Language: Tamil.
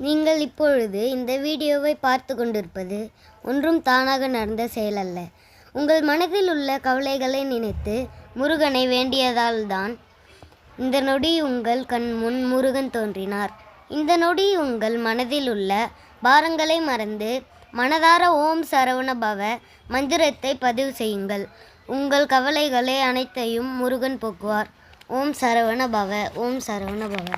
நீங்கள் இப்பொழுது இந்த வீடியோவை பார்த்து கொண்டிருப்பது ஒன்றும் தானாக நடந்த செயல் அல்ல. உங்கள் மனதில் உள்ள கவலைகளை நினைத்து முருகனை வேண்டியதால் தான் இந்த நொடி உங்கள் கண் முன் முருகன் தோன்றினார். இந்த நொடி உங்கள் மனதில் உள்ள பாரங்களை மறந்து மனதார ஓம் சரவண பவ மந்திரத்தை பதிவு செய்யுங்கள். உங்கள் கவலைகளை அனைத்தையும் முருகன் போக்குவார். ஓம் சரவண பவ, ஓம் சரவண பவ.